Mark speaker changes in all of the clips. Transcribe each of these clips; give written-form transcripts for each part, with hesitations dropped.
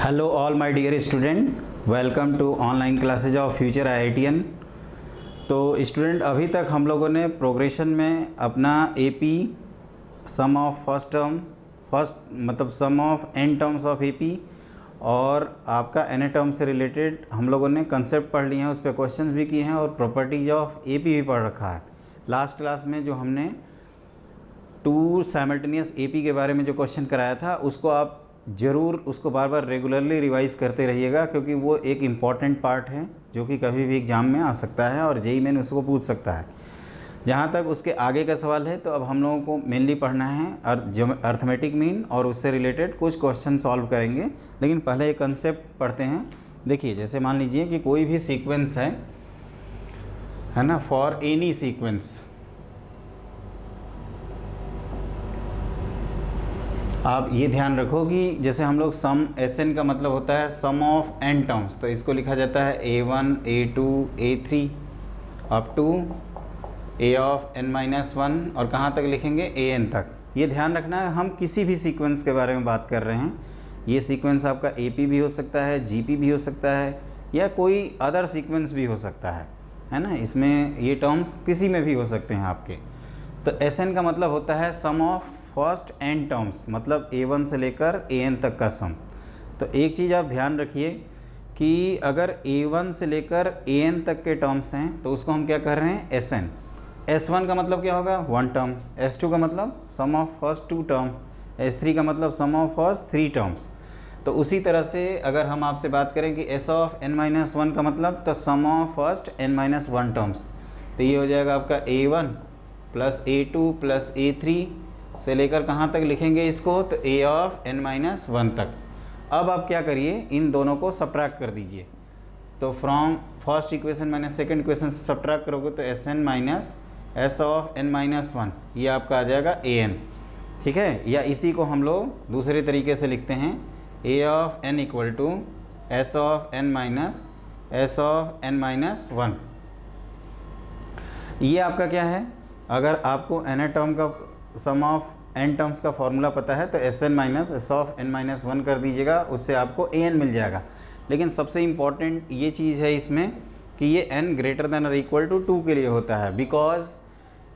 Speaker 1: Hello all my dear student, welcome to online classes of future IITian. तो student, अभी तक हम लोगों ने प्रोग्रेशन में अपना AP sum of sum of n terms of AP और आपका एन टर्म से रिलेटेड हम लोगों ने कंसेप्ट पढ़ लिए हैं, उस पर क्वेश्चंस भी किए हैं और प्रॉपर्टीज ऑफ एपी भी पढ़ रखा है। लास्ट क्लास में जो हमने टू साइमल्टेनियस एपी के बारे में जो क्वेश्चन कराया था, उसको आप ज़रूर उसको बार बार रेगुलरली रिवाइज़ करते रहिएगा, क्योंकि वो एक इम्पॉर्टेंट पार्ट है जो कि कभी भी एग्ज़ाम में आ सकता है और जेईई मेन उसको पूछ सकता है। जहाँ तक उसके आगे का सवाल है, तो अब हम लोगों को मेनली पढ़ना है अर्थमेटिक मीन और उससे रिलेटेड कुछ क्वेश्चन सॉल्व करेंगे। लेकिन पहले एक कंसेप्ट पढ़ते हैं। देखिए, जैसे मान लीजिए कि कोई भी सीक्वेंस है ना, फॉर एनी सीक्वेंस आप ये ध्यान रखो कि जैसे हम लोग सम एन का मतलब होता है सम ऑफ एन टर्म्स, तो इसको लिखा जाता है a1 a2 a3 up to a of n-1 और कहाँ तक लिखेंगे an तक। ये ध्यान रखना है, हम किसी भी सीक्वेंस के बारे में बात कर रहे हैं। ये सीक्वेंस आपका AP भी हो सकता है, GP भी हो सकता है, या कोई अदर सीक्वेंस भी हो सकता है ना। इसमें ये टर्म्स किसी में भी हो सकते हैं आपके। तो Sn का मतलब होता है सम ऑफ फर्स्ट एन टर्म्स, मतलब a1 से लेकर an तक का सम। तो एक चीज़ आप ध्यान रखिए कि अगर a1 से लेकर an तक के टर्म्स हैं तो उसको हम क्या कर रहे हैं, Sn। S1 का मतलब क्या होगा, वन टर्म। S2 का मतलब sum of first two terms. S3 का मतलब sum of first three terms. तो उसी तरह से अगर हम आपसे बात करें कि S ऑफ n-1 का मतलब तो सम ऑफ फर्स्ट n-1 टर्म्स, तो ये हो जाएगा आपका a1 plus a2 plus a3 से लेकर कहाँ तक लिखेंगे इसको, तो a ऑफ n-1 तक। अब आप क्या करिए, इन दोनों को सब्ट्रैक्ट कर दीजिए। तो from first equation minus second equation से सब्ट्रैक्ट करोगे तो Sn minus S of n-1, ये आपका आ जाएगा an। ठीक है, या इसी को हम लोग दूसरे तरीके से लिखते हैं a of n equal to S of n-S of n-1। ये आपका क्या है, अगर आपको n टर्म का सम ऑफ n टर्म्स का फॉर्मूला पता है तो Sn minus S of n-1 कर दीजिएगा, उससे आपको an मिल जाएगा। लेकिन सबसे इम्पॉर्टेंट ये चीज़ है इसमें कि ये n ग्रेटर देन और इक्वल टू 2 के लिए होता है, बिकॉज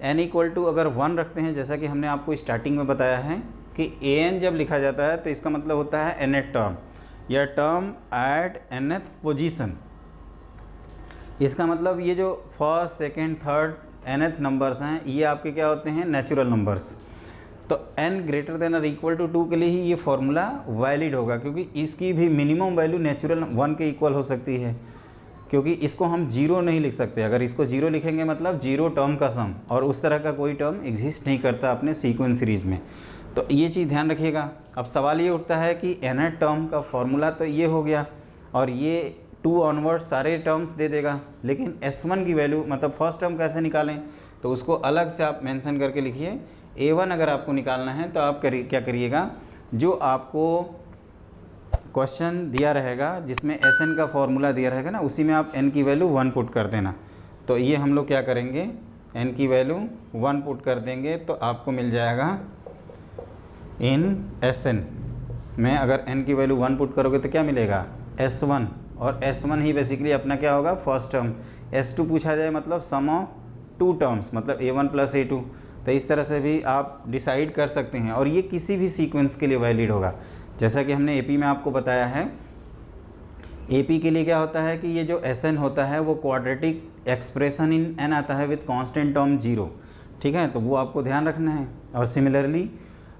Speaker 1: n इक्वल टू अगर 1 रखते हैं, जैसा कि हमने आपको स्टार्टिंग में बताया है कि an जब लिखा जाता है तो इसका मतलब होता है nth टर्म या टर्म एट nth पोजीशन। इसका मतलब ये जो first second third nth numbers हैं, ये आपके क्या होते हैं, नेचुरल नंबर्स। तो n ग्रेटर देन और इक्वल टू 2 के लिए ही ये फार्मूला वैलिड होगा, क्योंकि इसकी भी मिनिमम वैल्यू नेचुरल 1 के इक्वल हो सकती है, क्योंकि इसको हम जीरो नहीं लिख सकते। अगर इसको जीरो लिखेंगे मतलब जीरो टर्म का सम, और उस तरह का कोई टर्म एग्जिस्ट नहीं करता अपने सीक्वेंस सीरीज में। तो ये चीज़ ध्यान रखिएगा। अब सवाल ये उठता है कि nth टर्म का फॉर्मूला तो ये हो गया और ये 2 ऑनवर्ड सारे टर्म्स दे देगा, लेकिन S1 की वैल्यू मतलब फर्स्ट टर्म कैसे निकालें, तो उसको अलग से आप मेंशन करके लिखिए। A1 अगर आपको निकालना है तो आप क्या करिएगा, जो आपको क्वेश्चन दिया रहेगा जिसमें Sn का फॉर्मूला दिया रहेगा ना, उसी में आप n की वैल्यू 1 पुट कर देना। तो ये हम लोग क्या करेंगे, n की वैल्यू 1 पुट कर देंगे तो आपको मिल जाएगा इन Sn में। अगर n की वैल्यू 1 पुट करोगे तो क्या मिलेगा, S1, और S1 ही बेसिकली अपना क्या होगा, फर्स्ट टर्म। S2 पूछा जाए मतलब सम ऑफ 2 टर्म्स, मतलब a1 प्लस a2। तो इस तरह से भी आप डिसाइड कर सकते हैं, और ये किसी भी सीक्वेंस के लिए वैलिड होगा। जैसा कि हमने AP में आपको बताया है, AP के लिए क्या होता है कि ये जो Sn होता है वो क्वाड्रेटिक एक्सप्रेशन इन n आता है विथ कांस्टेंट टर्म 0। ठीक है, तो वो आपको ध्यान रखना है। और सिमिलरली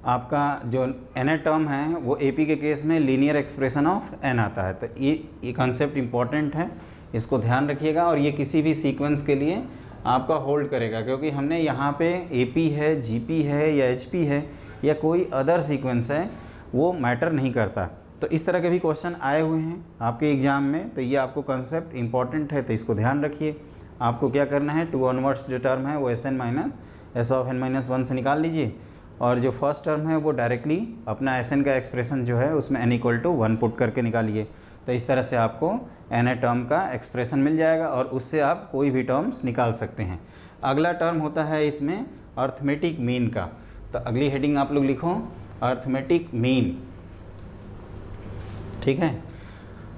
Speaker 1: आपका जो n टर्म है वो AP के केस में लीनियर एक्सप्रेशन ऑफ n आता है। तो ये कंसेप्ट इम्पॉर्टेंट है, इसको ध्यान रखिएगा। और ये किसी भी सीक्वेंस के लिए आपका होल्ड करेगा, क्योंकि हमने यहाँ पे AP है, GP है या HP है या कोई अदर सीक्वेंस है, वो मैटर नहीं करता। तो इस तरह के भी क्वेश्चन आए हुए हैं आपके एग्ज़ाम में, तो ये आपको कंसेप्ट इंपॉर्टेंट है, तो इसको ध्यान रखिए। आपको क्या करना है, 2 ऑनवर्ड्स जो टर्म है वो Sn minus S of n-1 से निकाल लीजिए, और जो फर्स्ट टर्म है वो डायरेक्टली अपना Sn का एक्सप्रेशन जो है उसमें n इक्वल टू 1 पुट करके निकालिए। तो इस तरह से आपको n टर्म का एक्सप्रेशन मिल जाएगा और उससे आप कोई भी टर्म्स निकाल सकते हैं। अगला टर्म होता है इसमें अर्थमेटिक मीन का। तो अगली हेडिंग आप लोग लिखो, अर्थमेटिक मीन। ठीक है।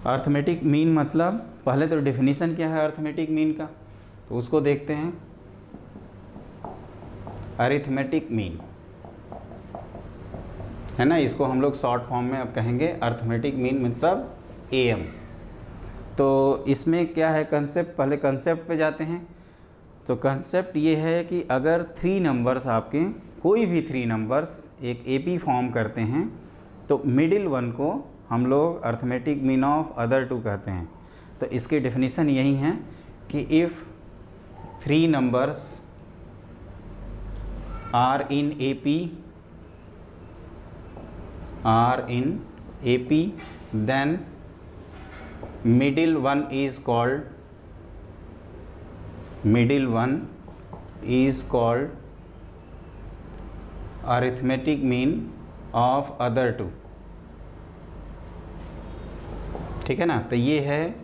Speaker 1: अर्थमेटिक मीन मतलब पहले तो डेफिनेशन क्या है अर्थमेटिक मीन का, तो उसको देखते हैं। अरिथमेटिक मीन है ना, इसको हम लोग शॉर्ट फॉर्म में अब कहेंगे अर्थमेटिक मीन मतलब AM। तो इसमें क्या है कंसेप्ट, पहले कंसेप्ट पे जाते हैं। तो कंसेप्ट ये है कि अगर 3 नंबर्स आपके, कोई भी 3 नंबर्स एक AP फॉर्म करते हैं तो मिडिल वन को हम लोग अर्थमेटिक मीन ऑफ अदर 2 कहते हैं। तो इसकी डेफिनेशन यही है कि if 3 numbers are in AP then middle one is called arithmetic mean of other 2। ठीक है ना, तो ये है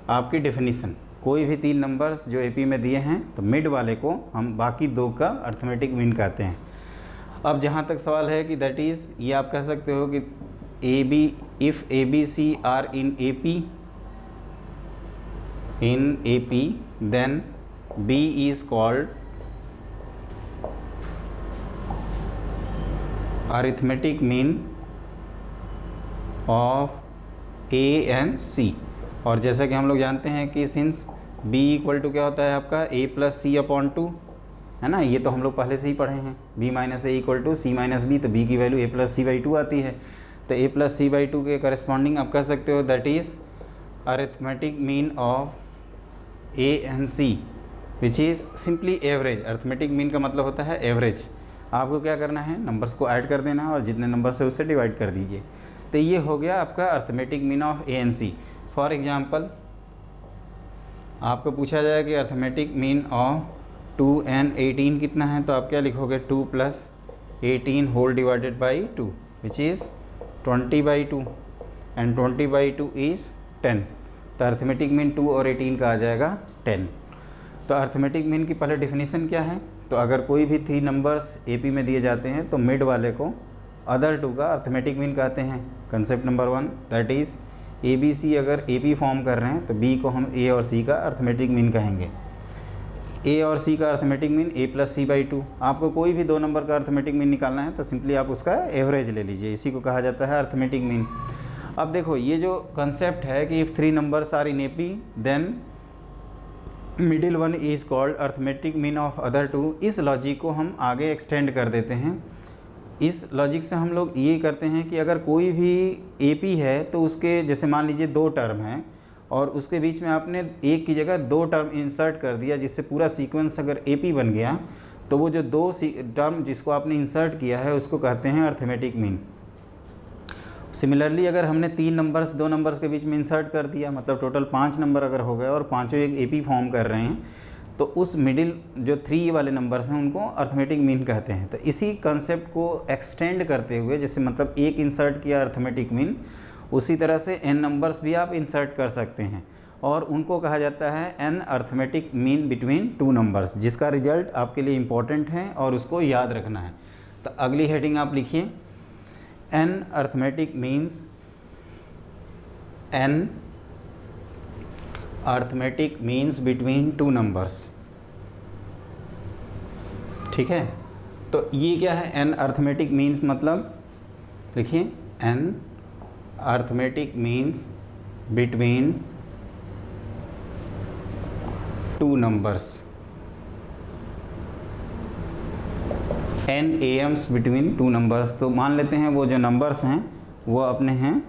Speaker 1: आपकी डेफिनेशन। कोई भी 3 नंबर्स जो AP में दिए हैं तो मिड वाले को हम बाकी 2 का अर्थमेटिक मीन कहते हैं। अब जहाँ तक सवाल है कि दैट इज़, ये आप कह सकते हो कि if ABC are in AP then B is called arithmetic mean of A and C। और जैसा कि हम लोग जानते हैं कि सिंस B इक्वल टू क्या होता है आपका A प्लस C/2 है ना, ये तो हम लोग पहले से ही पढ़े हैं। B minus A equal to C minus B, तो B की वैल्यू A प्लस C/2 आती है। तो A प्लस C/2 के करस्पॉन्डिंग आप कह सकते हो that is arithmetic mean of A and C which is simply average. Arithmetic mean का मतलब होता है एवरेज। आपको क्या करना है, नंबर्स को ऐड कर देना और जितने नंबर्स है उससे डिवाइड कर दीजिए। तो ये हो गया आपका arithmetic mean of A and C। For example आपको पूछा जाए कि अरिथमेटिक मीन ऑफ 2 and 18 कितना है, तो आप क्या लिखोगे 2 plus 18 whole divided by 2 which is 20/2 and 20/2 is 10। तो अरिथमेटिक मीन 2 और 18 का आ जाएगा 10। तो अरिथमेटिक मीन की पहले डेफिनेशन क्या है, तो अगर कोई भी 3 नंबर्स AP में दिए जाते हैं तो मिड वाले को अदर 2 का अरिथमेटिक मीन कहते हैं। Concept number 1 that is ABC अगर AP फॉर्म कर रहे हैं तो B को हम A और C का अरिथमेटिक मीन कहेंगे। A और C का arithmetic mean A plus C/2। आपको कोई भी 2 नंबर का अरिथमेटिक मीन निकालना है तो सिंपली आप उसका एवरेज ले लीजिए, इसी को कहा जाता है अरिथमेटिक मीन। अब देखो ये जो कंसेप्ट है कि if 3 numbers are in AP then middle one is called arithmetic mean of other 2, इस लॉजिक को हम आगे एक्सटेंड कर देते हैं। इस लॉजिक से हम लोग ये करते हैं कि अगर कोई भी AP है तो उसके, जैसे मान लीजिए 2 टर्म हैं और उसके बीच में आपने एक की जगह 2 टर्म इंसर्ट कर दिया, जिससे पूरा सीक्वेंस अगर AP बन गया, तो वो जो 2 टर्म जिसको आपने इंसर्ट किया है उसको कहते हैं अरिथमेटिक मीन। सिमिलरली अगर हमने 3 नंबर्स 2 नंबर्स के बीच में इंसर्ट कर दिया, मतलब टोटल 5 नंबर अगर हो गए और पाँचों एक AP फॉर्म कर रहे हैं, तो उस मिडिल जो 3 वाले नंबर्स हैं उनको अरिथमेटिक मीन कहते हैं। तो इसी कंसेप्ट को एक्सटेंड करते हुए, जैसे मतलब एक इंसर्ट किया अरिथमेटिक मीन, उसी तरह से n नंबर्स भी आप इंसर्ट कर सकते हैं और उनको कहा जाता है n arithmetic mean between 2 numbers, जिसका रिजल्ट आपके लिए इम्पॉर्टेंट है और उसको याद रखना है। तो अगली हेडिंग आप लिखिए n arithmetic means, n arithmetic means between 2 numbers. ठीक है, तो ये क्या है n अरिथमेटिक मीन्स, मतलब लिखिए n arithmetic means between 2 numbers, n AMs between 2 numbers. तो मान लेते हैं वो जो नंबर्स हैं वो अपने हैं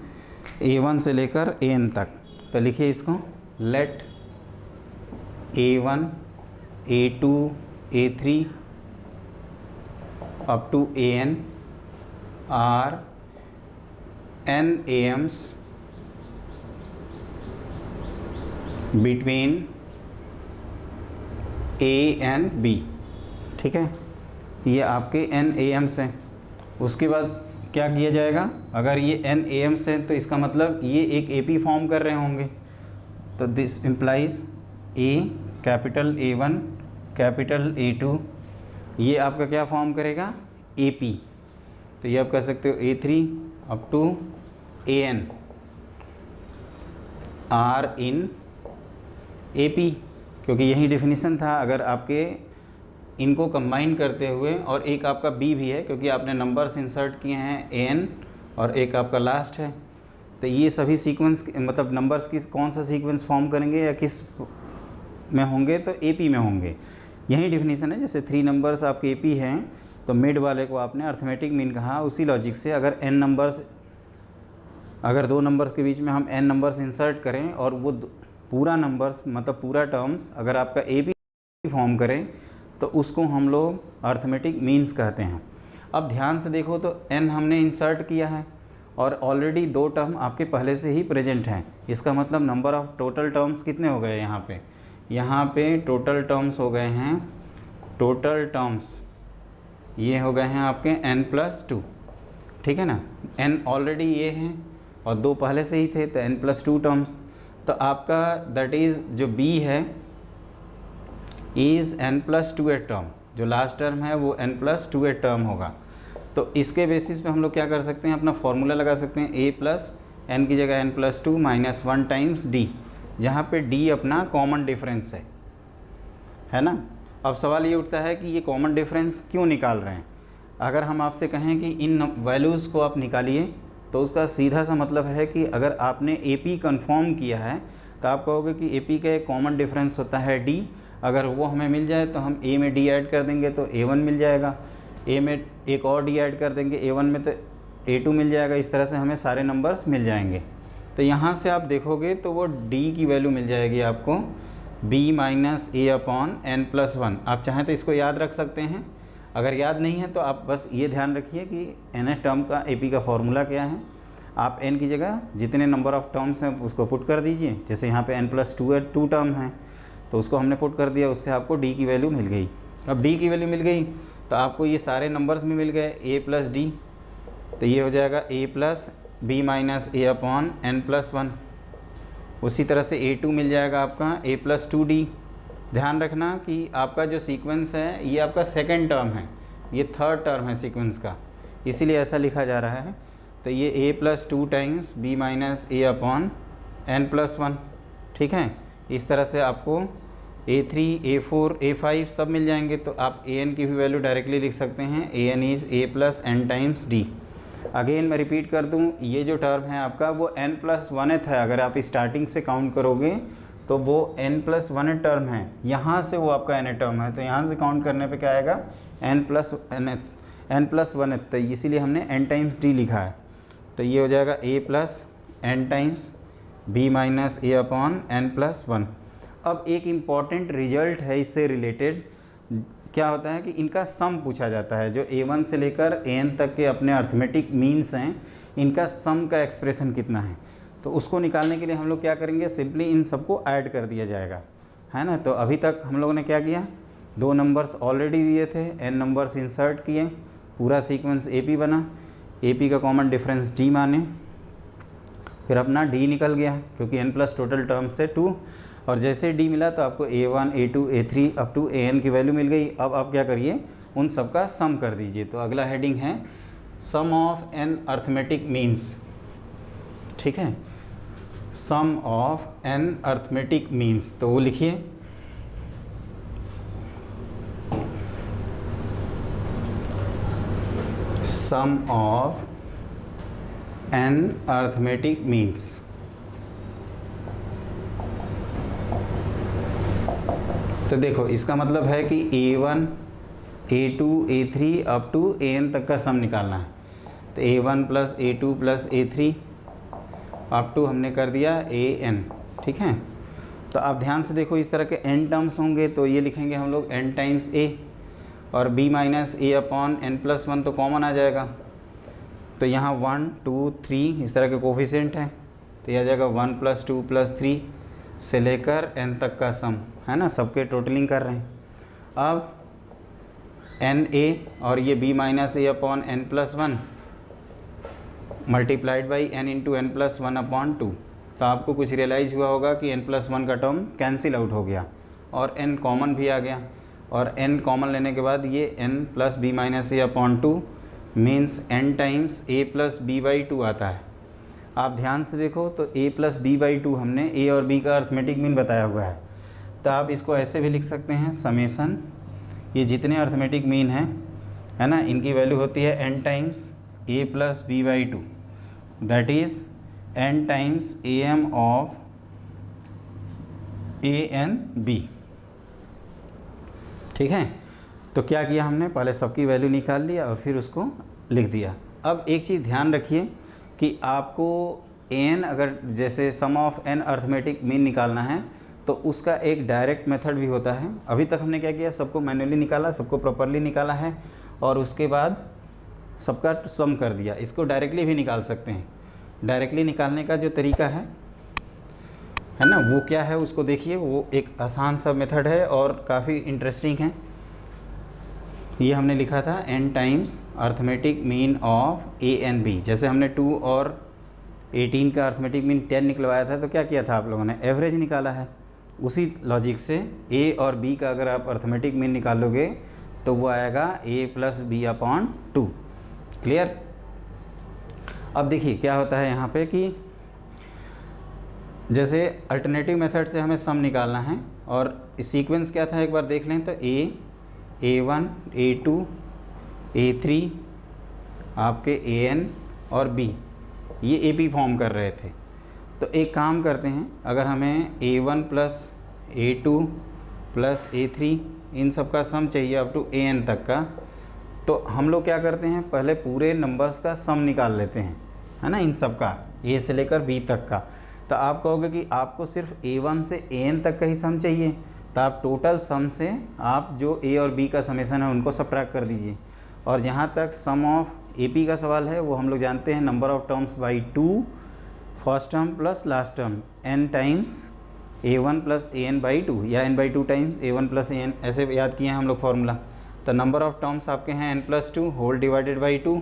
Speaker 1: A1 से लेकर AN तक। तो लिखिए इसको, let A1 A2 A3 up to AN are n AMs between A and B। ठीक है, ये आपके n AMs हैं। उसके बाद क्या किया जाएगा, अगर ये n AMs हैं तो इसका मतलब ये एक AP फॉर्म कर रहे होंगे। तो this implies A capital A1 capital A2, ये आपका क्या फॉर्म करेगा AP। तो ये आप कह सकते हो A3 up to AN। Are in A P, क्योंकि यही डेफिनेशन था। अगर आपके इनको कंबाइन करते हुए, और एक आपका बी भी है क्योंकि आपने नंबर्स इंसर्ट किए हैं ए एन, और एक आपका लास्ट है, तो ये सभी सीक्वेंस मतलब नंबर्स किस कौन सा सीक्वेंस फॉर्म करेंगे या किस में होंगे, तो ए पी में होंगे। यही डेफिनेशन है। जैसे 3 नंबर्स आपके ए पी हैं तो मिड वाले को आपने अर्थमेटिक मीन कहा। उसी लॉजिक से अगर n नंबर्स, अगर 2 नंबर्स के बीच में हम n नंबर्स इंसर्ट करें और वो पूरा नंबर्स मतलब पूरा टर्म्स अगर आपका ए पी फॉर्म करें तो उसको हम लोग अर्थमेटिक मीन्स कहते हैं। अब ध्यान से देखो तो n हमने इंसर्ट किया है और ऑलरेडी 2 टर्म आपके पहले से ही प्रेजेंट हैं। इसका मतलब नंबर ऑफ़ टोटल टर्म्स कितने हो गए यहाँ पे? यहाँ पे टोटल टर्म्स हो गए हैं, टोटल टर्म्स ये हो गए हैं आपके n+2, ठीक है ना। n ऑलरेडी ये हैं और 2 पहले से ही थे तो n+2 टर्म्स। तो आपका दैट इज़ जो b है इज़ n+2 टर्म, जो लास्ट टर्म है वो n+2 टर्म होगा। तो इसके बेसिस पे हम लोग क्या कर सकते हैं, अपना फॉर्मूला लगा सकते हैं a+n की जगह n+2 -1 टाइम्स d, जहाँ पे d अपना कॉमन डिफरेंस है ना। अब सवाल ये उठता है कि ये कॉमन डिफरेंस क्यों निकाल रहे हैं। अगर हम आपसे कहें कि इन वैल्यूज़ को आप निकालिए तो उसका सीधा सा मतलब है कि अगर आपने ए पी कन्फर्म किया है तो आप कहोगे कि ए पी का एक कॉमन डिफरेंस होता है डी। अगर वो हमें मिल जाए तो हम ए में डी ऐड कर देंगे तो a1 मिल जाएगा, ए में एक और डी ऐड कर देंगे a1 में तो a2 मिल जाएगा। इस तरह से हमें सारे नंबर्स मिल जाएंगे। तो यहाँ से आप देखोगे तो वो d की वैल्यू मिल जाएगी आपको b - a/n+1। आप चाहें तो इसको याद रख सकते हैं, अगर याद नहीं है तो आप बस ये ध्यान रखिए कि nth टर्म का ए पी का फॉर्मूला क्या है। आप n की जगह जितने नंबर ऑफ़ टर्म्स हैं उसको पुट कर दीजिए। जैसे यहाँ पे n+2 है, 2 टर्म हैं तो उसको हमने पुट कर दिया, उससे आपको d की वैल्यू मिल गई। अब d की वैल्यू मिल गई तो आपको ये सारे नंबर्स भी मिल गए a+d, तो ये हो जाएगा a+b - a/n+1। उसी तरह से a2 मिल जाएगा आपका a+2d। ध्यान रखना कि आपका जो सीक्वेंस है ये आपका सेकंड टर्म है, ये थर्ड टर्म है सीक्वेंस का, इसीलिए ऐसा लिखा जा रहा है। तो ये a+2 टाइम्स b - a/n+1, ठीक है। इस तरह से आपको a3, a4, a5 सब मिल जाएंगे। तो आप an की भी वैल्यू डायरेक्टली लिख सकते हैं, an is a+n times d। Again मैं रिपीट कर दूं, ये जो टर्म है आपका वो n+1th है। अगर आप स्टार्टिंग से काउंट करोगे तो वो n+1th टर्म है, यहाँ से वो आपका n टर्म है। तो यहाँ से काउंट करने पे क्या आएगा, n+1th। तो इसीलिए हमने n टाइम्स d लिखा है। तो ये हो जाएगा a+n टाइम्स b - a/n+1। अब एक इम्पॉर्टेंट रिजल्ट है इससे रिलेटेड, क्या होता है कि इनका सम पूछा जाता है। जो a1 से लेकर an तक के अपने अर्थमेटिक मीन्स हैं, इनका सम का एक्सप्रेशन कितना है। तो उसको निकालने के लिए हम लोग क्या करेंगे, सिंपली इन सबको ऐड कर दिया जाएगा, है ना। तो अभी तक हम लोगों ने क्या किया, 2 नंबर्स ऑलरेडी दिए थे, n नंबर्स इंसर्ट किए, पूरा सीक्वेंस ए पी बना, ए पी का कॉमन डिफरेंस d माने, फिर अपना d निकल गया क्योंकि n प्लस टोटल टर्म्स थे 2, और जैसे d मिला तो आपको a1, a2, a3 up to an की वैल्यू मिल गई। अब आप क्या करिए, उन सब का सम कर दीजिए। तो अगला हेडिंग है सम ऑफ एन अर्थमेटिक मीन्स, ठीक है, सम ऑफ एन अर्थमेटिक मीन्स। तो वो लिखिए, सम ऑफ एन अर्थमेटिक मीन्स। तो देखो इसका मतलब है कि a1, a2, a3 up to an तक का सम निकालना है। तो a1 plus a2 plus a3 up to हमने कर दिया an, ठीक है। तो आप ध्यान से देखो, इस तरह के n टर्म्स होंगे तो ये लिखेंगे हम लोग n टाइम्स a, और b minus a upon n+1 तो कॉमन आ जाएगा। तो यहाँ 1, 2, 3 इस तरह के कोफिशिएंट हैं, तो यह आ जाएगा 1 + 2 + 3 से लेकर n तक का सम, है ना, सबके टोटलिंग कर रहे हैं। अब n a और ये b minus a upon n+1 multiplied by n into n+1 upon 2। तो आपको कुछ रियलाइज़ हुआ होगा कि n+1 का टर्म कैंसिल आउट हो गया और n कॉमन भी आ गया, और n कॉमन लेने के बाद ये n plus b minus a upon 2 means n times a plus b by 2 आता है। आप ध्यान से देखो तो a plus B by two हमने a और b का अर्थमेटिक मीन बताया हुआ है, तो आप इसको ऐसे भी लिख सकते हैं समेसन, ये जितने अर्थमेटिक मीन हैं है ना, इनकी वैल्यू होती है n times a plus B by two, that is n times am of a n b। ठीक है, तो क्या किया हमने, पहले सबकी वैल्यू निकाल लिया और फिर उसको लिख दिया। अब एक चीज़ ध्यान रखिए कि आपको n अगर जैसे sum of n arithmetic mean निकालना है तो उसका एक डायरेक्ट मेथड भी होता है। अभी तक हमने क्या किया, सबको मैन्युअली निकाला, सबको प्रॉपरली निकाला है और उसके बाद सबका सम कर दिया। इसको डायरेक्टली भी निकाल सकते हैं। डायरेक्टली निकालने का जो तरीका है ना, वो क्या है उसको देखिए, वो एक आसान सा मेथड है और काफ़ी इंटरेस्टिंग है। ये हमने लिखा था n times arithmetic mean of a and b। जैसे हमने 2 और 18 का अर्थमेटिक मीन 10 निकलवाया था, तो क्या किया था आप लोगों ने, एवरेज निकाला है। उसी लॉजिक से a और b का अगर आप अर्थमेटिक मीन निकालोगे तो वो आएगा a plus B upon 2। Clear. अब देखिए क्या होता है यहाँ पे कि जैसे अल्टरनेटिव मेथड से हमें सम निकालना है और सीक्वेंस क्या था एक बार देख लें तो a1 a2 a3 आपके an और b ये AP फॉर्म कर रहे थे। तो एक काम करते हैं, अगर हमें a1 plus a2 plus a3 इन सब का सम चाहिए अप टू an तक का, तो हम लोग क्या करते हैं, पहले पूरे नंबर्स का सम निकाल लेते हैं, है ना, इन सब का a से लेकर b तक का। तो आप कहोगे कि आपको सिर्फ a1 से an तक का ही सम चाहिए, तो आप टोटल सम से आप जो a और b का समेसन है उनको सब्ट्रैक्ट कर दीजिए। और जहाँ तक सम ऑफ AP का सवाल है वो हम लोग जानते हैं number of terms by 2, first term plus last term n times a1 plus an by 2 या n by 2 times a1 plus an, ऐसे याद किए हैं हम लोग फॉर्मूला। तो नंबर ऑफ़ टर्म्स आपके हैं n plus 2 whole divided by 2।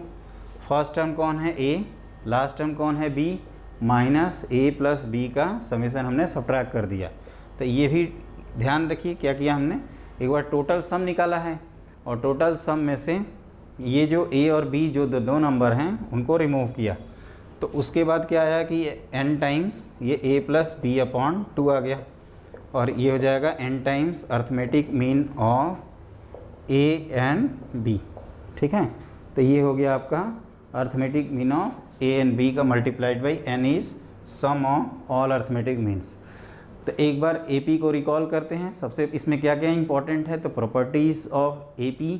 Speaker 1: First term कौन है a, लास्ट टर्म कौन है b, minus a plus b का समेसन हमने सब्ट्रैक्ट कर दिया। तो ये भी ध्यान रखिए क्या किया हमने, एक बार टोटल सम निकाला है और टोटल सम में से ये जो a और b जो दो नंबर हैं उनको रिमूव किया। तो उसके बाद क्या आया कि n टाइम्स ये a प्लस बी अपॉन 2 आ गया और ये हो जाएगा n times arithmetic mean of a and b। ठीक है, तो ये हो गया आपका arithmetic mean of a and b का multiplied by n is sum of all arithmetic means. तो एक बार AP को रिकॉल करते हैं। सबसे इसमें क्या क्या इंपॉर्टेंट है, तो प्रॉपर्टीज़ ऑफ AP,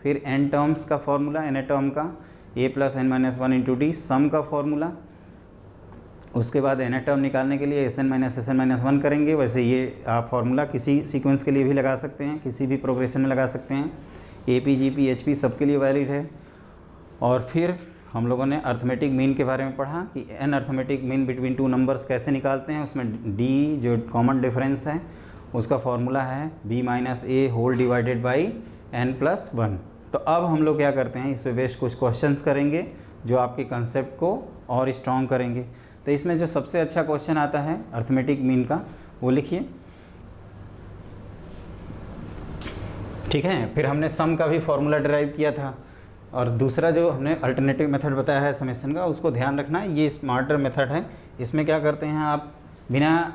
Speaker 1: फिर n टर्म्स का फॉर्मूला, n टर्म का a plus n minus 1 into D sum का फॉर्मूला। उसके बाद n टर्म निकालने के लिए Sn माइनस Sn माइनस 1 करेंगे। वैसे ये आप फार्मूला किसी सीक्वेंस के लिए भी लगा सकते हैं, किसी भी प्रोग्रेशन में लगा सकते हैं, AP GP HP सबके लिए वैलिड है। और फिर हम लोगों ने अर्थमेटिक मीन के बारे में पढ़ा कि n arithmetic mean between two numbers कैसे निकालते हैं। उसमें d जो कॉमन डिफरेंस है उसका फॉर्मूला है b minus a whole divided by n plus 1। तो अब हम लोग क्या करते हैं, इस पे बेस्ड कुछ क्वेश्चंस करेंगे जो आपके कंसेप्ट को और स्ट्रॉन्ग करेंगे। तो इसमें जो सबसे अच्छा क्वेश्चन आता है अर्थमेटिक मीन का वो लिखिए। ठीक है, फिर हमने सम का भी फॉर्मूला डिराइव किया था और दूसरा जो हमने अल्टरनेटिव मेथड बताया है समेशन का, उसको ध्यान रखना, ये स्मार्टर मेथड है। इसमें क्या करते हैं, आप बिना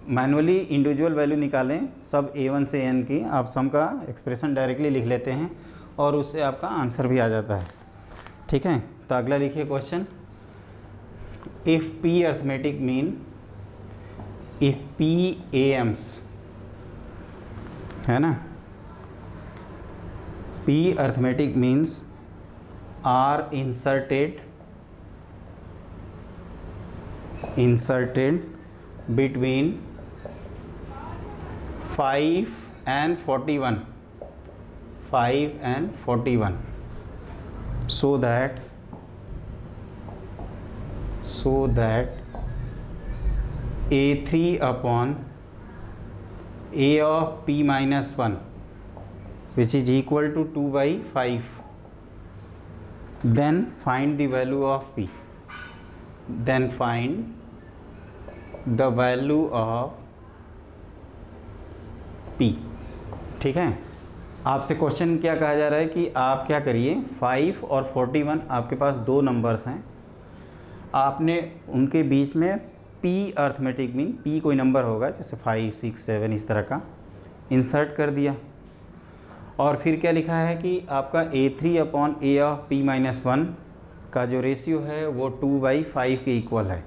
Speaker 1: मैनुअली इंडिविजुअल वैल्यू निकालें सब a1 से n की, आप सम का एक्सप्रेशन डायरेक्टली लिख लेते हैं और उससे आपका आंसर भी आ जाता है। ठीक है, तो अगला लिखिए question, if p arithmetic mean, if p AMs है ना, p arithmetic means are inserted between 5 and 41 so that a3 upon a of p minus 1 which is equal to 2 by 5, then find the value of p, then find the value of p। ठीक है, आपसे question क्या कहा जा रहा है कि आप क्या करिए, 5 और 41 आपके पास दो नंबर्स हैं। आपने उनके बीच में पी अर्थमेटिक मीन पी कोई नंबर होगा जैसे 5, 6, 7 इस तरह का इंसर्ट कर दिया। और फिर क्या लिखा है कि आपका A3/A(P-1) का जो रेशियो है वो 2/5 के इक्वल है।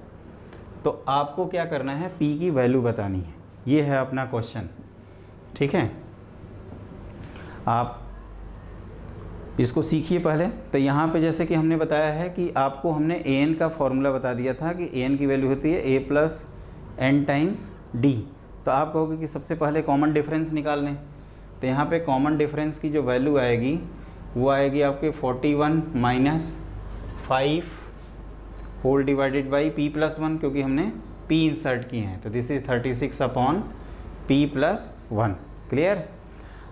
Speaker 1: तो आपको क्या करना है, P की वैल्यू बतानी है। ये है अपना क्वेश्चन, ठीक है। आप इसको सीखिए पहले। तो यहाँ पे जैसे कि हमने बताया है कि आपको हमने an का फॉर्मूला बता दिया था कि an की वैल्यू होती है a+n टाइम्स d। तो आप कहोगे कि सबसे पहले कॉमन डिफरेंस निकाल लें। तो यहाँ पे कॉमन डिफरेंस की जो वैल्यू आएगी वो आएगी आपके 41 - 5 होल डिवाइडेड बाई p+1, क्योंकि हमने p इंसर्ट किए हैं। तो दिस इज 36/p+1। क्लियर।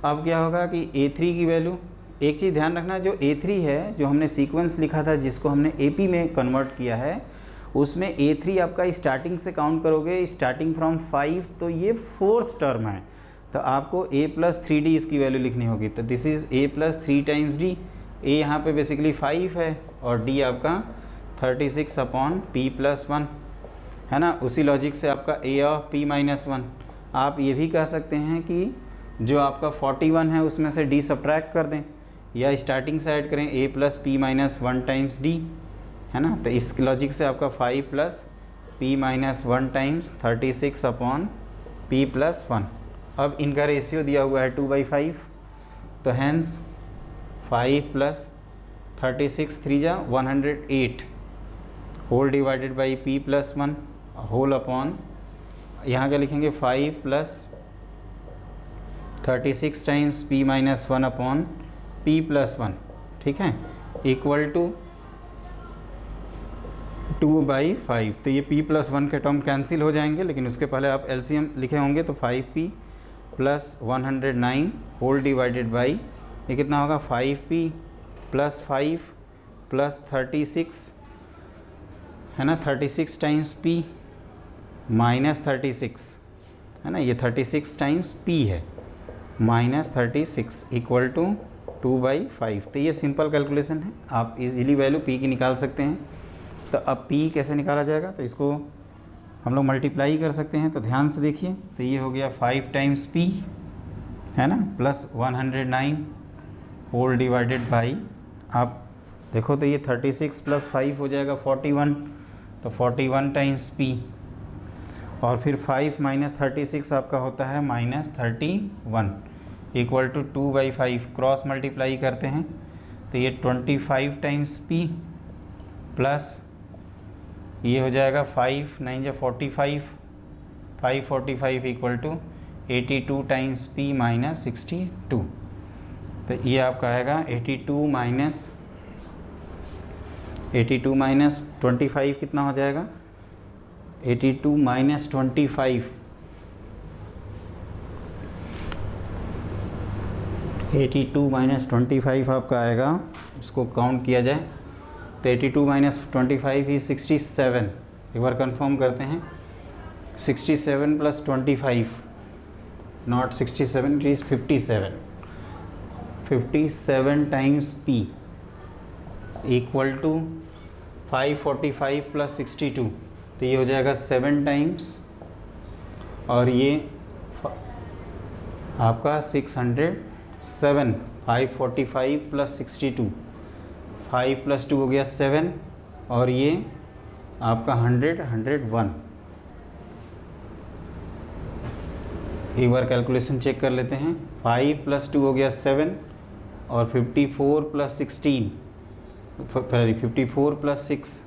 Speaker 1: अब क्या होगा कि A3 की वैल्यू, एक चीज़ ध्यान रखना, जो A3 है जो हमने सीक्वेंस लिखा था जिसको हमने AP में कन्वर्ट किया है, उसमें A3 आपका स्टार्टिंग से काउंट करोगे, स्टार्टिंग फ्रॉम 5, तो ये 4th टर्म है। तो आपको A+3D इसकी वैल्यू लिखनी होगी। तो this is A+3 times D। A यहाँ पे बेसिकली 5 है और D आपका 36/P+1 है ना। उसी लॉजिक से आपका A(P-1), आप ये भी कह सकते हैं कि जो आपका 41 है उसमें से D सब्ट्रैक्ट कर दें या स्टार्टिंग से ऐड करें A+P-1 टाइम्स D, है ना। तो इस लॉजिक से आपका 5+P-1 टाइम्स 36/P+1। अब इनका रेशियो दिया हुआ है 2/5, तो hence 5 + 36 3 × 108 whole divided by P+1 whole upon, यहाँ क्या लिखेंगे 5 + 36 टाइम्स P-1 अपॉन P+1, ठीक है, इक्वल टू 2/5। तो ये P+1 के टर्म कैंसिल हो जाएंगे, लेकिन उसके पहले आप LCM लिखे होंगे। तो 5P + 109 होल डिवाइडेड बाई, ये कितना होगा 5P + 5 + 36 है ना, 36 टाइम्स P - 36 है ना, ये 36 टाइम्स P है -36 इक्वल टू 2/5। तो ये सिंपल कैलकुलेशन है, आप इजीली वैल्यू P की निकाल सकते हैं। तो अब P कैसे निकाला जाएगा, तो इसको हम लोग मल्टीप्लाई कर सकते हैं। तो ध्यान से देखिए, तो ये हो गया 5 टाइम्स P है ना प्लस 109 होल डिवाइडेड बाई, आप देखो तो ये 36 + 5 हो जाएगा 41, तो 41 टाइम्स P, और फिर 5 - 36 आपका होता है -31 इक्वल टू 2/5। क्रॉस मल्टीप्लाई करते हैं तो ये 25 टाइम्स P प्लस ये हो जाएगा 5 × 9 = 45, 545 इक्वल टू 82 टाइम्स P - 62। तो ये आपका आएगा 82 - 25 कितना हो जाएगा, 82 - 25, 82 - 25 आपका आएगा। इसको काउंट किया जाए तो 82 - 25 ही 67। एक बार कंफर्म करते हैं, 67 + 25 not 67, it is 57। 57 times P equal to 545 + 62, तो ये हो जाएगा 7 टाइम्स, और ये आपका 607। 545 + 62, 5 + 2 हो गया 7, और ये आपका 101। एक बार कैलकुलेशन चेक कर लेते हैं। 5 + 2 हो गया 7, और 54 + 16 54 + 6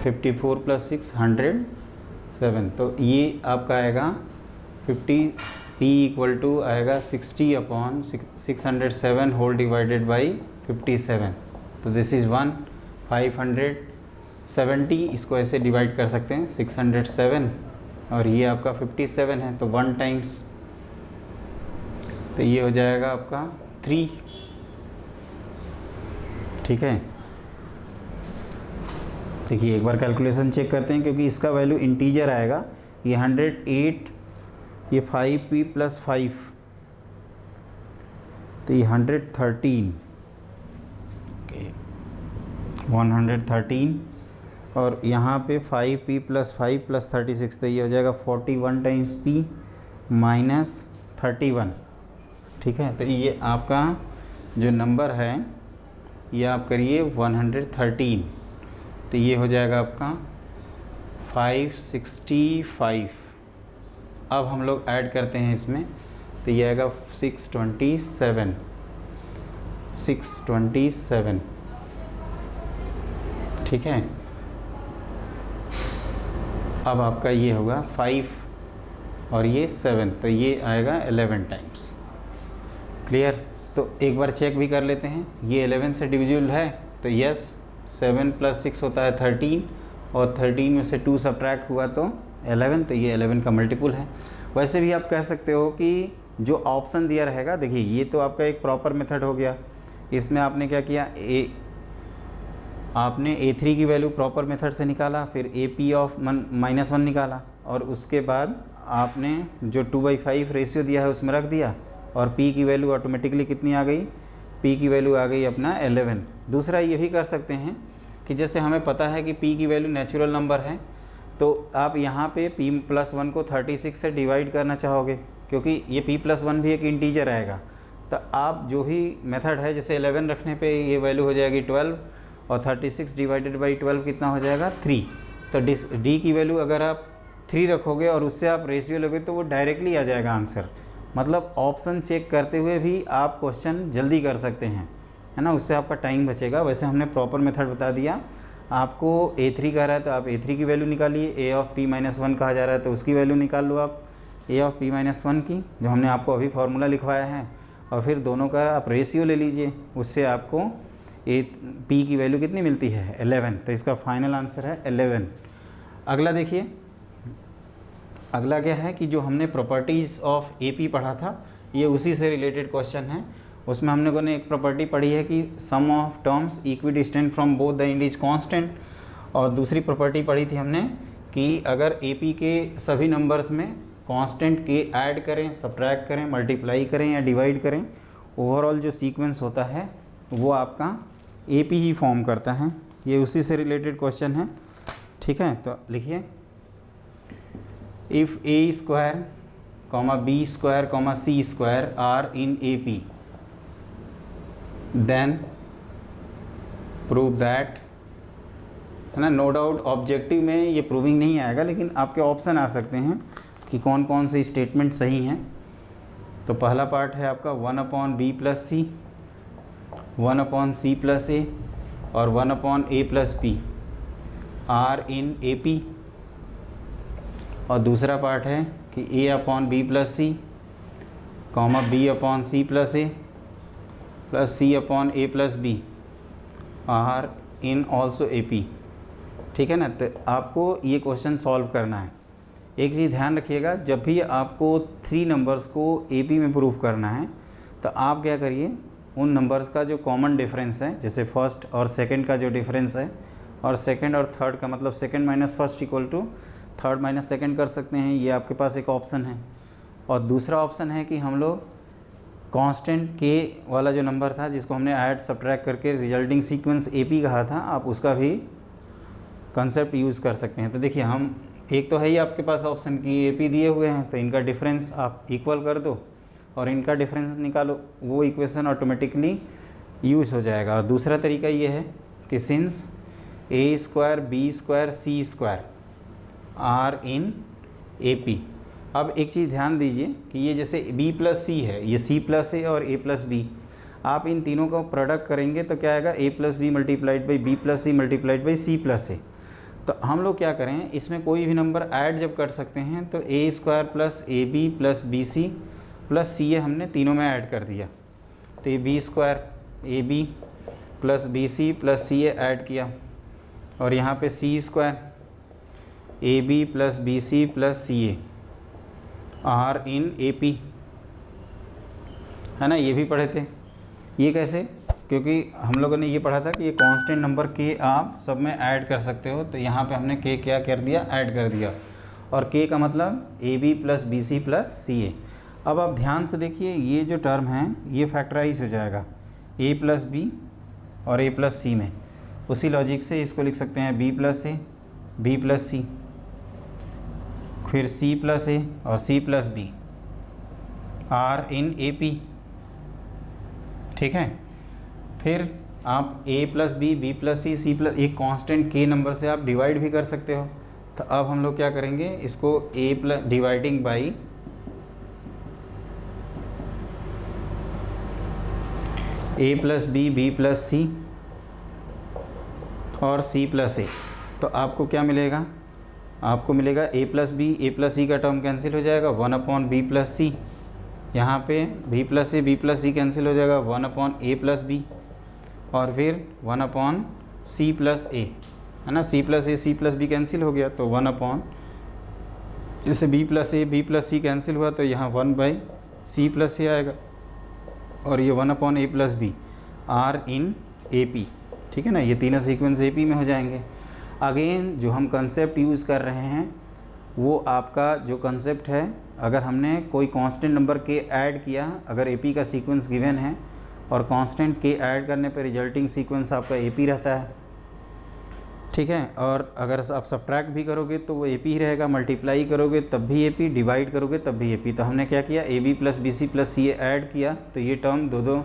Speaker 1: 54 + 6 107। तो ये आपका आएगा 50 P इक्वल टू आएगा 60/607 होल डिवाइडेड बाई 57। तो दिस इज़ 1 570, इसको ऐसे डिवाइड कर सकते हैं 607, और ये आपका 57 है तो 1 टाइम्स, तो ये हो जाएगा आपका 3, ठीक है। देखिए एक बार कैलकुलेशन चेक करते हैं, क्योंकि इसका वैल्यू इंटीजर आएगा। ये 108, ये 5P + 5, तो ये 113, 113 और यहाँ पे 5p + 5 + 36, तो ये हो जाएगा 41 टाइम्स p माइनस 31। ठीक है, तो ये आपका जो नंबर है ये आप करिए 113, तो ये हो जाएगा आपका 565। अब हम लोग ऐड करते हैं इसमें, तो ये आएगा 627। ठीक है, अब आपका ये होगा 5 और ये 7, तो ये आएगा 11 टाइम्स। क्लियर? तो एक बार चेक भी कर लेते हैं, ये 11 से डिविजिबल है तो यस, 7 + 6 होता है 13 और 13 में से 2 सब्ट्रैक्ट हुआ तो 11, तो ये 11 का मल्टीपल है। वैसे भी आप कह सकते हो कि जो ऑप्शन दिया रहेगा, देखिए ये तो आपका एक प्रॉपर मेथड हो गया। इसमें आपने क्या किया, आपने A3 की वैल्यू प्रॉपर मेथड से निकाला, फिर AP ऑफ -1 निकाला और उसके बाद आपने जो 2/5 रेशियो दिया है उसमें रख दिया और P की वैल्यू ऑटोमेटिकली कितनी आ गई, P की वैल्यू आ गई अपना 11। दूसरा ये भी कर सकते हैं कि जैसे हमें पता है कि P की वैल्यू नेचुरल नंबर है, तो आप यहाँ पे P + 1 को 36 से डिवाइड करना चाहोगे, क्योंकि ये P + 1 भी एक इंटीजर आएगा। तो आप जो भी मेथड है, जैसे 11 रखने पे ये वैल्यू हो जाएगी 12 और 36 / 12 कितना हो जाएगा 3। तो D की वैल्यू अगर आप 3 रखोगे और उससे आप रेशियो लोगे तो वो डायरेक्टली आ जाएगा आंसर। मतलब ऑप्शन चेक करते हुए भी आप क्वेश्चन जल्दी कर सकते हैं, है ना, उससे आपका टाइम बचेगा। वैसे हमने प्रॉपर मेथड बता दिया। आपको A3 कह रहा है तो आप A3 की वैल्यू निकालिए, A ऑफ P - 1 कहा जा रहा है तो उसकी वैल्यू निकाल लो आप A ऑफ P - 1 की, जो हमने आपको अभी फार्मूला लिखवाया है, और फिर दोनों का आप रेशियो ले लीजिए, उससे आपको P की वैल्यू कितनी मिलती है 11। तो इसका फाइनल आंसर है 11। अगला देखिए, अगला क्या है कि जो हमने प्रॉपर्टीज़ ऑफ AP पढ़ा था, ये उसी से रिलेटेड क्वेश्चन है। उसमें हमने को ने एक प्रॉपर्टी पढ़ी है कि sum of terms equidistant from both the end is constant, और दूसरी प्रॉपर्टी पढ़ी थी हमने कि अगर AP के सभी नंबर्स में कांस्टेंट के ऐड करें, सब्ट्रैक्ट करें, मल्टीप्लाई करें या डिवाइड करें, ओवरऑल जो सीक्वेंस होता है वो आपका AP ही फॉर्म करता है। ये उसी से रिलेटेड क्वेश्चन है। ठीक है, तो लिखिए, if A², B², C² are in AP, then prove that, है ना। नो डाउट ऑब्जेक्टिव में ये प्रूविंग नहीं आएगा, लेकिन आपके ऑप्शन आ सकते हैं कि कौन कौन से स्टेटमेंट सही हैं। तो पहला पार्ट है आपका 1/B + C, 1/C + A और 1/A + B are in AP। और दूसरा पार्ट है कि A/B + C, B/C + A plus C/A + B are in also AP। ठीक है ना। तो आपको ये क्वेश्चन सॉल्व करना है। एक चीज़ ध्यान रखिएगा, जब भी आपको 3 नंबर्स को AP में प्रूफ करना है तो आप क्या करिए, उन नंबर्स का जो कॉमन डिफरेंस है, जैसे फर्स्ट और सेकंड का जो डिफरेंस है, और सेकंड और थर्ड का, मतलब second minus first equal to third minus second कर सकते हैं। ये आपके पास एक ऑप्शन है। और दूसरा ऑप्शन है कि हम लोग कांस्टेंट के वाला जो नंबर था, जिसको हमने ऐड सब्ट्रैक्ट करके रिजल्टिंग सीक्वेंस AP कहा था, आप उसका भी कंसेप्ट यूज़ कर सकते हैं। तो देखिए, हम एक तो है ही आपके पास ऑप्शन की AP दिए हुए हैं, तो इनका डिफरेंस आप इक्वल कर दो और इनका डिफरेंस निकालो, वो इक्वेशन ऑटोमेटिकली यूज़ हो जाएगा। और दूसरा तरीका ये है कि since A², B² C² are in AP। अब एक चीज़ ध्यान दीजिए कि ये जैसे B + C है, ये C + A और A + B, आप इन तीनों का प्रोडक्ट करेंगे तो क्या आएगा, A + B multiplied by B + C multiplied by C + A। तो हम लोग क्या करें, इसमें कोई भी नंबर ऐड जब कर सकते हैं तो A² + AB + BC + CA हमने तीनों में ऐड कर दिया। तो ये B² AB + BC + CA add किया, और यहाँ पे C² AB + BC + CA are in AP, है ना। ये भी पढ़े थे। ये कैसे, क्योंकि हम लोगों ने ये पढ़ा था कि ये कांस्टेंट नंबर के आप सब में ऐड कर सकते हो। तो यहाँ पे हमने K क्या कर दिया, ऐड कर दिया, और K का मतलब AB + BC + CA। अब आप ध्यान से देखिए, ये जो टर्म है ये फैक्टराइज हो जाएगा A + B और A + C में। उसी लॉजिक से इसको लिख सकते हैं B plus A, B plus C, फिर सी प्लस ए और C plus B are in A P. ठीक है, फिर आप a plus B, B plus C, C plus एक कांस्टेंट k नंबर से आप डिवाइड भी कर सकते हो। तो अब हम लोग क्या करेंगे, इसको a plus dividing by a plus B, B plus C और c प्लस ए। तो आपको क्या मिलेगा, आपको मिलेगा a plus B, A plus C का टर्म कैंसिल हो जाएगा 1 अपॉन बी प्लस सी, यहाँ पे b plus A, B plus C cancel हो जाएगा 1 अपॉन ए प्लस बी, और फिर 1 अपॉन सी प्लस ए, है ना, सी प्लस ए, सी प्लस बी कैंसिल हो गया तो 1 अपॉन, जैसे B plus A, B plus C cancel हुआ तो यहाँ 1 बाई सी प्लस ए आएगा, और ये 1 upon A plus B are in A P. ठीक है ना, ये तीनों सीक्वेंस ए पी में हो जाएंगे। अगेन जो हम कंसेप्ट यूज़ कर रहे हैं वो आपका जो कंसेप्ट है, अगर हमने कोई कांस्टेंट नंबर के ऐड किया, अगर ए पी का सीक्वेंस गिवन है और कांस्टेंट के ऐड करने पर रिजल्टिंग सीक्वेंस आपका ए पी रहता है। ठीक है, और अगर आप सब्ट्रैक्ट भी करोगे तो वो ए पी ही रहेगा, मल्टीप्लाई करोगे तब भी ए पी, डिवाइड करोगे तब भी ए पी। तो हमने क्या किया, A B plus B C plus C A add किया तो ये टर्म दो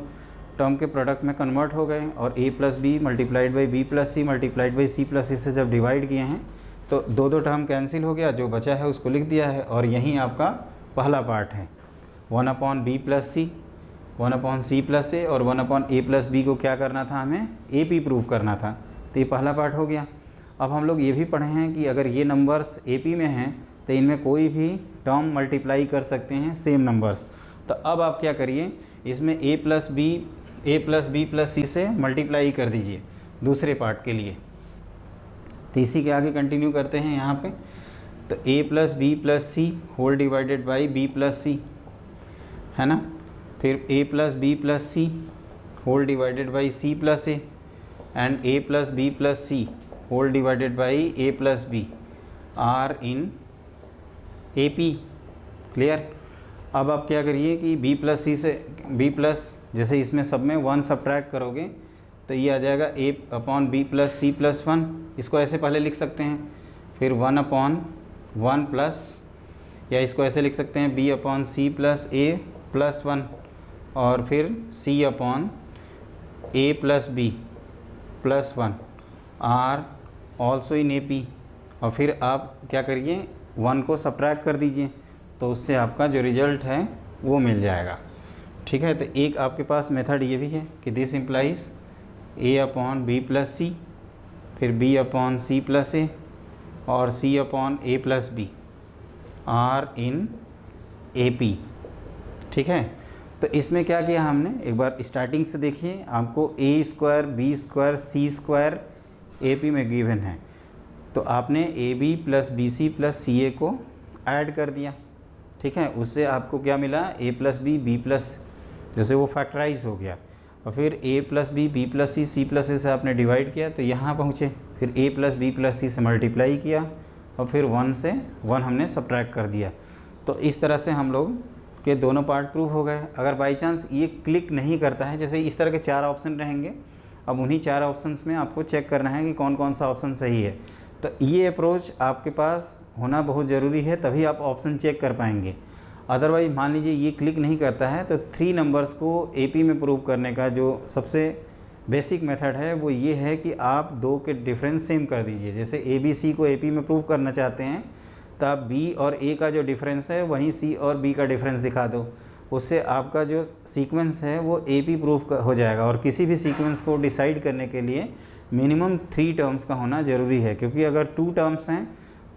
Speaker 1: टर्म के प्रोडक्ट में कन्वर्ट हो गए, और A plus B multiplied by B plus C multiplied by C plus C से जब डिवाइड किए हैं तो दो टर्म कैंसिल हो गया, जो बचा है उसको लिख दिया है। और यहीं आपका पहला पार्ट है 1 upon B plus C, 1 upon C plus A और 1 अपॉन ए प्लस बी को क्या करना था, हमें ए पी प्रूव करना था। तो ये पहला पार्ट हो गया। अब हम लोग ये भी पढ़े हैं कि अगर ये नंबर्स ए पी में हैं तो इनमें कोई भी टर्म मल्टीप्लाई कर सकते हैं सेम नंबर्स। तो अब आप क्या करिए, इसमें ए प्लस बी प्लस सी से मल्टीप्लाई कर दीजिए दूसरे पार्ट के लिए। तो इसी के आगे कंटिन्यू करते हैं यहाँ पे। तो A plus B C whole divided by B plus C, है ना, फिर A plus B C whole divided by C plus A and A plus C whole divided by A plus B are in A P. Clear. अब आप क्या करिए कि B plus C से B plus, जैसे इसमें सब में 1 सब्ट्रैक्ट करोगे तो ये आ जाएगा A upon B plus C plus 1, इसको ऐसे पहले लिख सकते हैं। फिर 1 अपॉन 1 प्लस, या इसको ऐसे लिख सकते हैं B upon C plus A plus 1, और फिर C upon A plus B plus 1 are also in A P. और फिर आप क्या करिए, 1 को सब्ट्रैक्ट कर दीजिए तो उससे आपका जो रिज़ल्ट है वो मिल जाएगा। ठीक है, तो एक आपके पास मेथड ये भी है कि this implies A upon B plus C, फिर B upon C plus A और C upon A plus B are in A P. ठीक है, तो इसमें क्या किया हमने, एक बार स्टार्टिंग से देखिए, आपको A square B square C square A P में गिवन है, तो आपने A B plus B C plus C A को ऐड कर दिया। ठीक है, उससे आपको क्या मिला, ए प्लस बी प्लस, जैसे वो फैक्टराइज हो गया, और फिर A plus B plus C plus A से आपने डिवाइड किया तो यहाँ पहुँचे, फिर A plus B plus C से मल्टीप्लाई किया और फिर 1 से 1 हमने सब्ट्रैक्ट कर दिया। तो इस तरह से हम लोग के दोनों पार्ट प्रूव हो गए। अगर बाई चांस ये क्लिक नहीं करता है, जैसे इस तरह के 4 ऑप्शन रहेंगे, अब उन्हीं 4 ऑप्शंस में आपको चेक करना है कि कौन कौन सा ऑप्शन सही है। तो ये अप्रोच आपके पास होना बहुत ज़रूरी है, तभी आप ऑप्शन चेक कर पाएंगे। अदरवाइज मान लीजिए ये क्लिक नहीं करता है तो 3 नंबर्स को एपी में प्रूव करने का जो सबसे बेसिक मेथड है वो ये है कि आप 2 के डिफरेंस सेम कर दीजिए। जैसे ए बी सी को एपी में प्रूव करना चाहते हैं तो आप बी और ए का जो डिफरेंस है वहीं सी और बी का डिफरेंस दिखा दो, उससे आपका जो सीक्वेंस है वो एपी प्रूफ हो जाएगा। और किसी भी सीक्वेंस को डिसाइड करने के लिए मिनिमम 3 टर्म्स का होना ज़रूरी है, क्योंकि अगर 2 टर्म्स हैं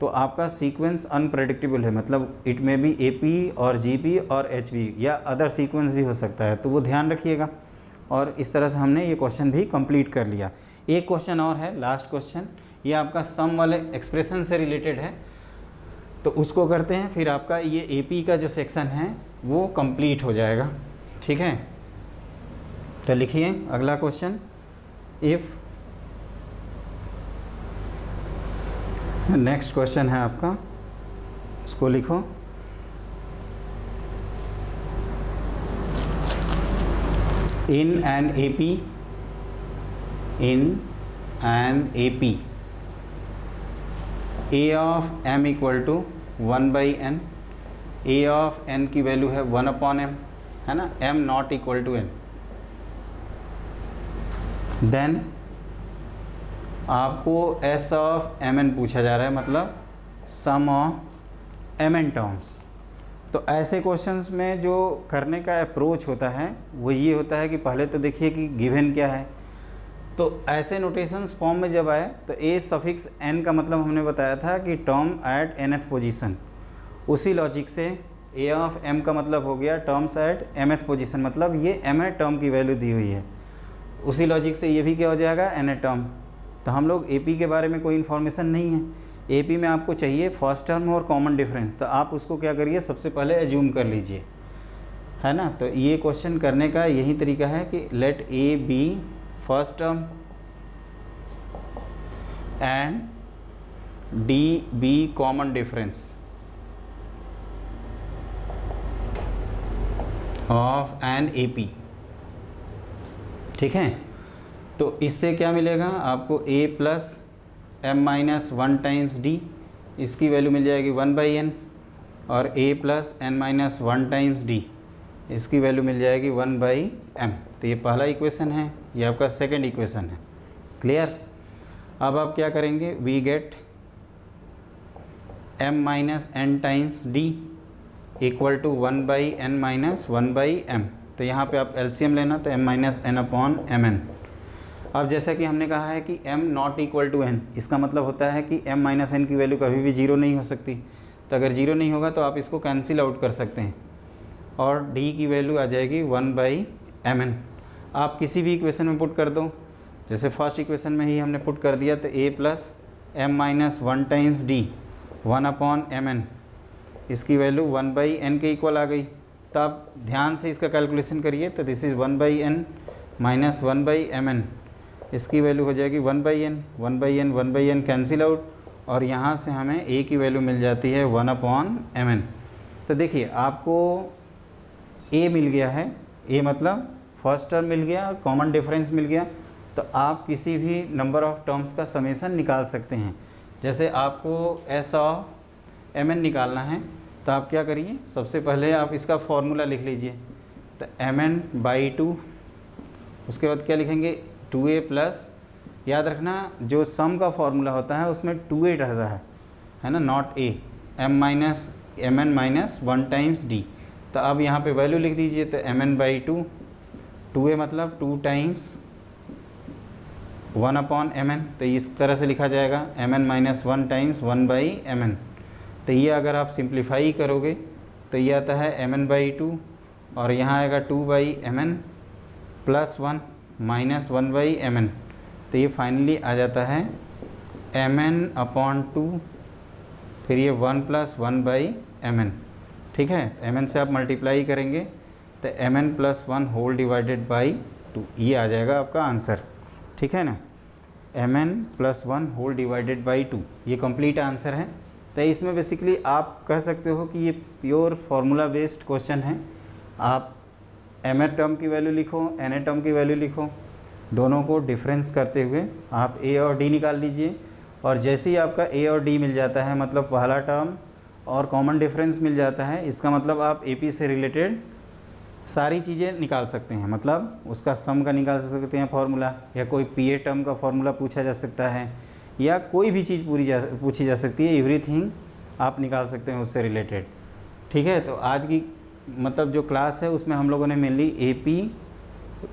Speaker 1: तो आपका सीक्वेंस अनप्रेडिक्टेबल है, मतलब इट में बी एपी और जीपी और एचपी या अदर सीक्वेंस भी हो सकता है, तो वो ध्यान रखिएगा। और इस तरह से हमने ये क्वेश्चन भी कंप्लीट कर लिया। एक क्वेश्चन और है, लास्ट क्वेश्चन, ये आपका सम वाले एक्सप्रेशन से रिलेटेड है, तो उसको करते हैं, फिर आपका ये एपी का जो सेक्शन है वो कंप्लीट हो जाएगा। ठीक है, तो लिखिए अगला क्वेश्चन, इफ़ नेक्स्ट क्वेश्चन है आपका, उसको लिखो, in an AP and A P, A of M equal to 1/n, ए ऑफ n की वैल्यू है 1/m, है ना, m not equal to n। Then आपको s ऑफ mn पूछा जा रहा है, मतलब सम ऑफ mn टर्म्स। तो ऐसे क्वेश्चंस में जो करने का अप्रोच होता है वो ये होता है कि पहले तो देखिए कि गिवन क्या है। तो ऐसे नोटेशंस फॉर्म में जब आए तो ए सफिक्स n का मतलब हमने बताया था कि टर्म एट nth पोजीशन। उसी लॉजिक से ए ऑफ m का मतलब हो गया टर्म्स एट mth पोजीशन, मतलब ये mth टर्म की वैल्यू दी हुई है। उसी लॉजिक से ये भी क्या हो जाएगा, nth टर्म। तो हम लोग AP के बारे में कोई इन्फॉर्मेशन नहीं है, AP में आपको चाहिए फर्स्ट टर्म और कॉमन डिफरेंस। तो आप उसको क्या करिए, सबसे पहले एज्यूम कर लीजिए, है ना। तो ये क्वेश्चन करने का यही तरीका है कि let A be first term and D be common difference of an AP, ठीक है। तो इससे क्या मिलेगा आपको, a plus m-1 times d, इसकी वैल्यू मिल जाएगी 1/n, और a plus n-1 times d, इसकी वैल्यू मिल जाएगी 1/m। तो ये पहला इक्वेशन है, ये आपका सेकंड इक्वेशन है। क्लियर। अब आप क्या करेंगे, we get m-n times d equal to 1/n-1/m। तो यहाँ पे आप LCM लेना, तो m-n/mn। अब जैसा कि हमने कहा है कि m not equal to n, इसका मतलब होता है कि m-n की वैल्यू कभी भी जीरो नहीं हो सकती। तो अगर जीरो नहीं होगा तो आप इसको कैंसिल आउट कर सकते हैं, और d की वैल्यू आ जाएगी 1/mn। आप किसी भी इक्वेशन में पुट कर दो, जैसे फर्स्ट इक्वेशन में ही हमने पुट कर दिया, तो a plus m-1 times d 1/mn, इसकी वैल्यू 1/n के इक्वल आ गई। तो आप ध्यान से इसका कैलकुलेशन करिए, तो this is 1/n minus 1/mn, इसकी वैल्यू हो जाएगी 1/n कैंसिल आउट, और यहाँ से हमें a की वैल्यू मिल जाती है 1/mn। तो देखिए आपको a मिल गया है, a मतलब फर्स्ट टर्म मिल गया, कॉमन डिफरेंस मिल गया। तो आप किसी भी नंबर ऑफ टर्म्स का समेसन निकाल सकते हैं। जैसे आपको s ऑफ mn निकालना है, तो आप क्या करिए, सबसे पहले आप इसका फॉर्मूला लिख लीजिए। तो mn/2, उसके बाद क्या लिखेंगे, 2a प्लस, याद रखना जो सम का फॉर्मूला होता है उसमें 2a रहता है ना, not a, m-1 times d। तो अब यहाँ पे वैल्यू लिख दीजिए, तो mn/2, 2a मतलब 2 टाइम्स 1/mn। तो इस तरह से लिखा जाएगा mn-1 टाइम्स 1/mn। तो ये अगर आप सिंप्लीफाई करोगे तो ये आता है mn/2, और यहाँ आएगा 2/mn प्लस 1 माइनस 1/mn। तो ये फाइनली आ जाता है mn/2, फिर ये 1 प्लस 1/mn, ठीक है। mn से आप मल्टीप्लाई करेंगे तो mn plus 1 whole divided by 2, ये आ जाएगा आपका आंसर, ठीक है ना। mn plus 1 whole divided by 2, ये कंप्लीट आंसर है। तो इसमें बेसिकली आप कह सकते हो कि ये प्योर फार्मूला बेस्ड क्वेश्चन है। आप mth टर्म की वैल्यू लिखो, nth टर्म की वैल्यू लिखो, दोनों को डिफरेंस करते हुए आप a और d निकाल लीजिए। और जैसे ही आपका a और d मिल जाता है, मतलब पहला टर्म और कॉमन डिफरेंस मिल जाता है, इसका मतलब आप AP से रिलेटेड सारी चीज़ें निकाल सकते हैं। मतलब उसका सम का निकाल सकते हैं फार्मूला, या कोई PA टर्म का फार्मूला पूछा जा सकता है, या कोई भी चीज़ पूछी जा सकती है। एवरीथिंग आप निकाल सकते हैं उससे रिलेटेड, ठीक है। तो आज की मतलब जो क्लास है उसमें हम लोगों ने मेनली AP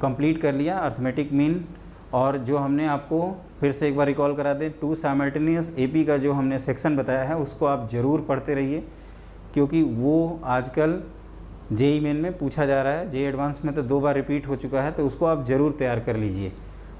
Speaker 1: कंप्लीट कर लिया, अर्थमेटिक मीन, और जो हमने आपको फिर से एक बार रिकॉल करा दें, 2 साइमल्टेनियस AP का जो हमने सेक्शन बताया है उसको आप ज़रूर पढ़ते रहिए, क्योंकि वो आजकल JEE मेन में पूछा जा रहा है। JEE एडवांस में तो 2 बार रिपीट हो चुका है, तो उसको आप ज़रूर तैयार कर लीजिए।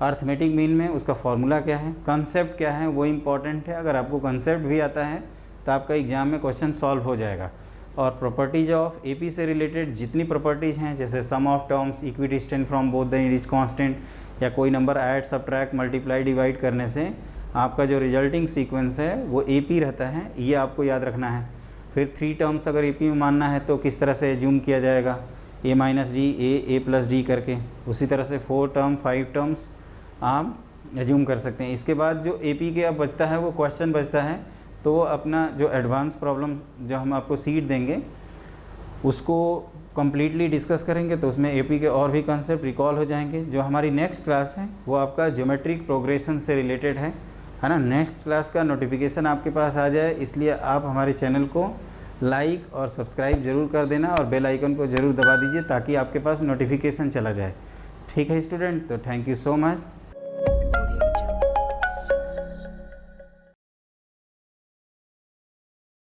Speaker 1: अर्थमेटिक मीन में उसका फॉर्मूला क्या है, कंसेप्ट क्या है, वो इम्पॉर्टेंट है। अगर आपको कंसेप्ट भी आता है तो आपका एग्ज़ाम में क्वेश्चन सॉल्व हो जाएगा। और प्रॉपर्टीज ऑफ AP से रिलेटेड जितनी प्रॉपर्टीज़ हैं, जैसे sum of terms, equidistant from both the ends constant, या कोई number add, subtract, multiply, divide करने से आपका जो रिजल्टिंग सीक्वेंस है वो AP रहता है, ये आपको याद रखना है। फिर 3 टर्म्स अगर AP में मानना है तो किस तरह से एज्यूम किया जाएगा, a-d, a प्लस d करके। उसी तरह से 4 टर्म, 5 टर्म्स आप एज्यूम कर सकते हैं। इसके बाद जो एपी के अब बचता है वो क्वेश्चन बचता है, तो वो अपना जो एडवांस प्रॉब्लम जो हम आपको सीट देंगे उसको कम्प्लीटली डिस्कस करेंगे, तो उसमें एपी के और भी कंसेप्ट रिकॉल हो जाएंगे। जो हमारी नेक्स्ट क्लास है वो आपका ज्योमेट्रिक प्रोग्रेशन से रिलेटेड है ना। नेक्स्ट क्लास का नोटिफिकेशन आपके पास आ जाए, इसलिए आप हमारे चैनल को लाइक और सब्सक्राइब ज़रूर कर देना और बेल आइकन को ज़रूर दबा दीजिए ताकि आपके पास नोटिफिकेशन चला जाए। ठीक है स्टूडेंट, तो थैंक यू सो मच।